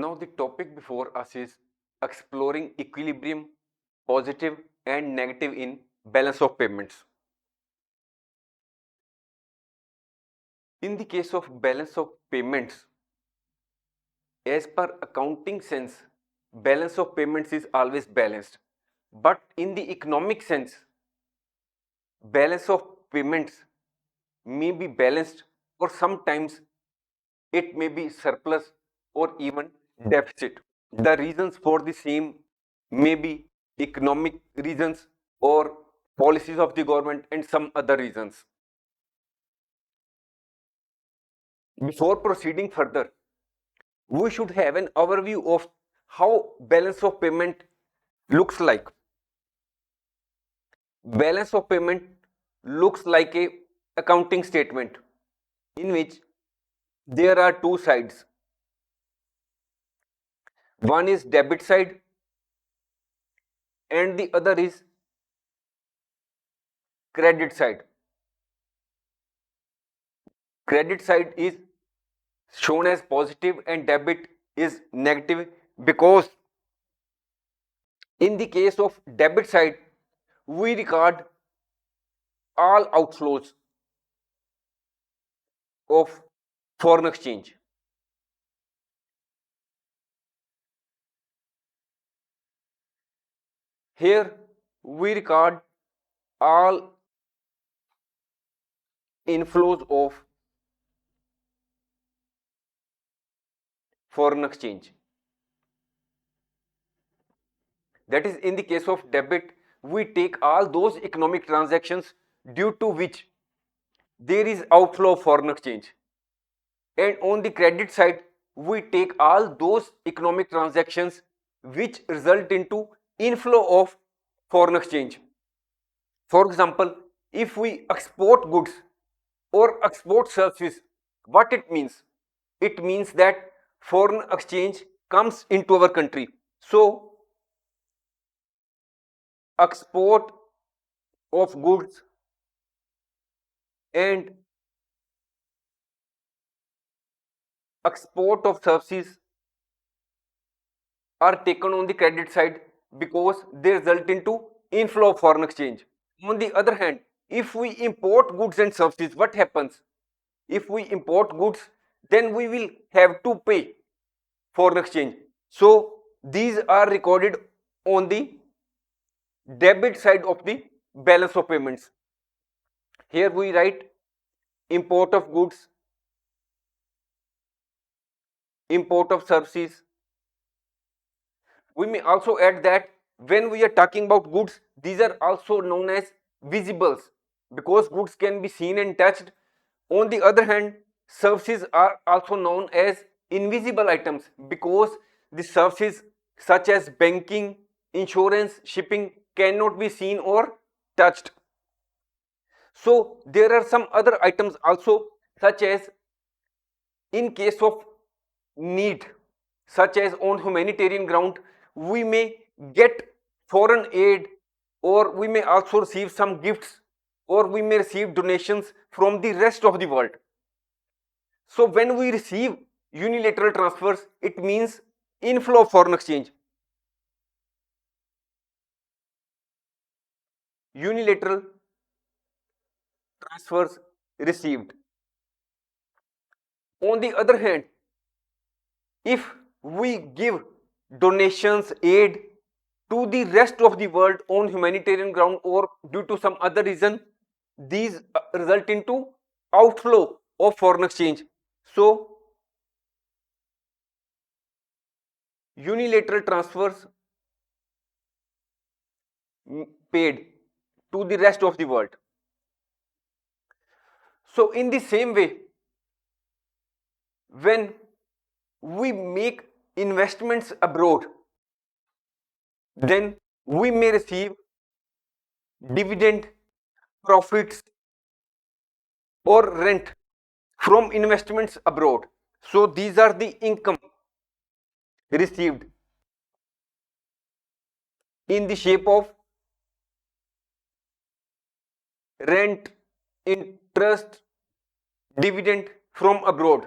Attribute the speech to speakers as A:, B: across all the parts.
A: Now the topic before us is exploring equilibrium, positive and negative in balance of payments. In the case of balance of payments, as per accounting sense, balance of payments is always balanced. But in the economic sense, balance of payments may be balanced or sometimes it may be surplus or even deficit. The reasons for the same may be economic reasons or policies of the government and some other reasons. Before proceeding further, we should have an overview of how balance of payment looks like. Balance of payment looks like a accounting statement in which there are two sides. One is debit side and the other is credit side. Credit side is shown as positive and debit is negative because in the case of debit side we record all outflows of foreign exchange. Here we record all inflows of foreign exchange. That is, in the case of debit, we take all those economic transactions due to which there is outflow of foreign exchange. And on the credit side, we take all those economic transactions which result into inflow of foreign exchange. For example, if we export goods or export services, what it means? It means that foreign exchange comes into our country. So, export of goods and export of services are taken on the credit side because they result into inflow of foreign exchange. On the other hand, if we import goods and services, what happens? If we import goods, then we will have to pay foreign exchange. So these are recorded on the debit side of the balance of payments. Here we write import of goods, import of services. We may also add that when we are talking about goods, these are also known as visibles because goods can be seen and touched. On the other hand, services are also known as invisible items because the services such as banking, insurance, shipping cannot be seen or touched. So there are some other items also, such as in case of need, such as on humanitarian ground, we may get foreign aid or we may also receive some gifts or we may receive donations from the rest of the world. So when we receive unilateral transfers, it means inflow of foreign exchange. Unilateral transfers received. On the other hand, if we give donations, aid to the rest of the world on humanitarian ground or due to some other reason, these result into outflow of foreign exchange. So unilateral transfers paid to the rest of the world. So in the same way, when we make investments abroad, then we may receive dividend, profits or rent from investments abroad. So these are the income received in the shape of rent, interest, dividend from abroad.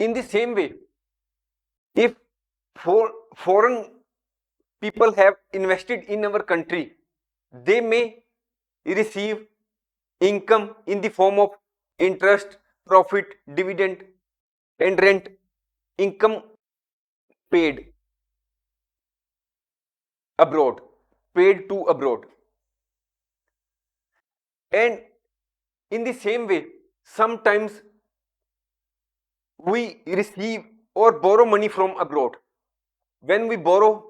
A: In the same way, if foreign people have invested in our country, they may receive income in the form of interest, profit, dividend, and rent income paid abroad, paid to abroad. And in the same way, sometimes we receive or borrow money from abroad. When we borrow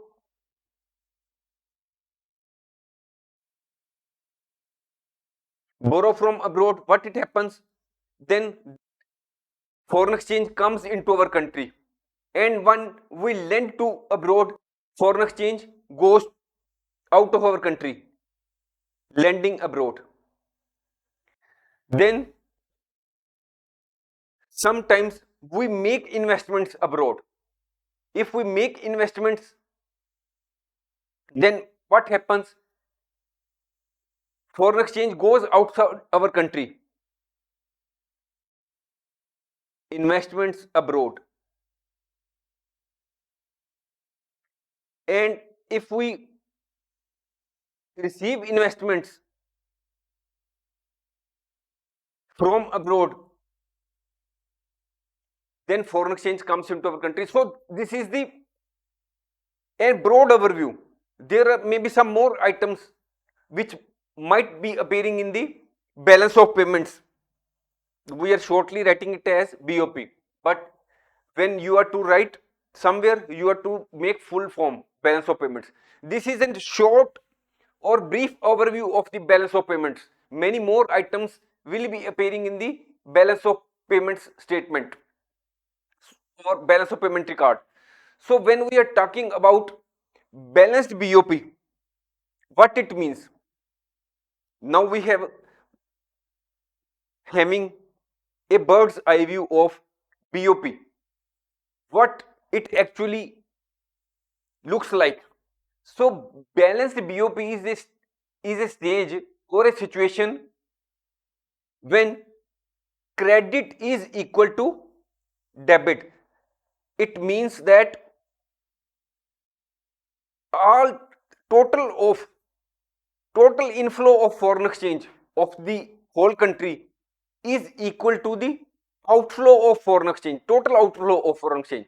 A: from abroad, what it happens? Then foreign exchange comes into our country. And when we lend to abroad, foreign exchange goes out of our country, lending abroad. Then sometimes we make investments abroad. If we make investments, then what happens? Foreign exchange goes outside our country, investments abroad. And if we receive investments from abroad, then foreign exchange comes into our country. So this is the a broad overview. There are maybe some more items which might be appearing in the balance of payments. We are shortly writing it as BOP, but when you are to write somewhere, you are to make full form balance of payments. This is a short or brief overview of the balance of payments. Many more items will be appearing in the balance of payments statement or balance of payment record. So when we are talking about balanced BOP, what it means? Now we have having a bird's eye view of BOP, what it actually looks like. So balanced BOP is a stage or a situation when credit is equal to debit. It means that all total inflow of foreign exchange of the whole country is equal to the outflow of foreign exchange, total outflow of foreign exchange.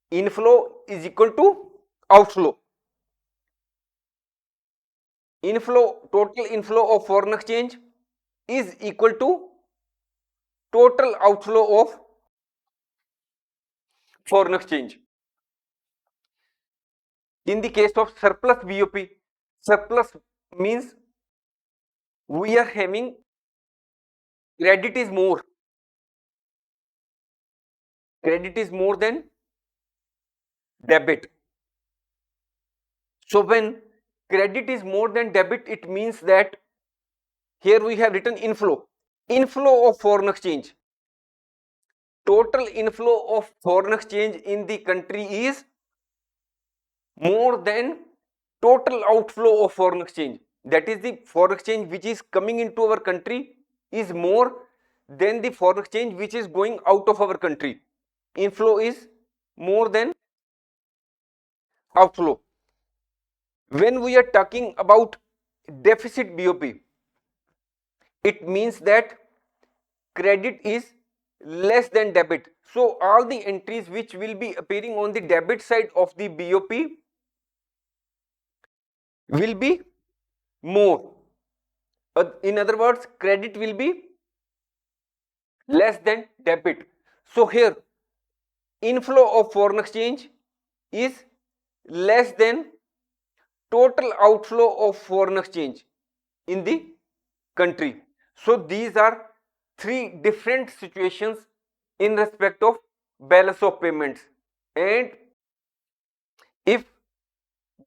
A: Inflow is equal to outflow. Total inflow of foreign exchange is equal to total outflow of foreign exchange. In the case of surplus BOP, surplus means we are having credit is more than debit. So when credit is more than debit, it means that here we have written inflow of foreign exchange. Total inflow of foreign exchange in the country is more than total outflow of foreign exchange. That is, the foreign exchange which is coming into our country is more than the foreign exchange which is going out of our country. Inflow is more than outflow. When we are talking about deficit BOP, it means that credit is less than debit. So all the entries which will be appearing on the debit side of the BOP will be more. In other words, credit will be less than debit. So here inflow of foreign exchange is less than total outflow of foreign exchange in the country. So these are three different situations in respect of balance of payments. And if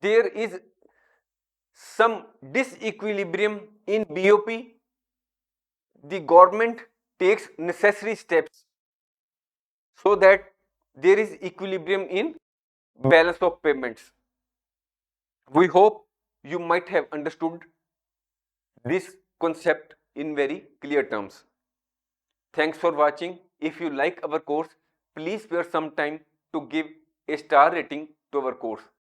A: there is some disequilibrium in BOP, the government takes necessary steps so that there is equilibrium in balance of payments. We hope you might have understood this concept in very clear terms. Thanks for watching. If you like our course, please spare some time to give a star rating to our course.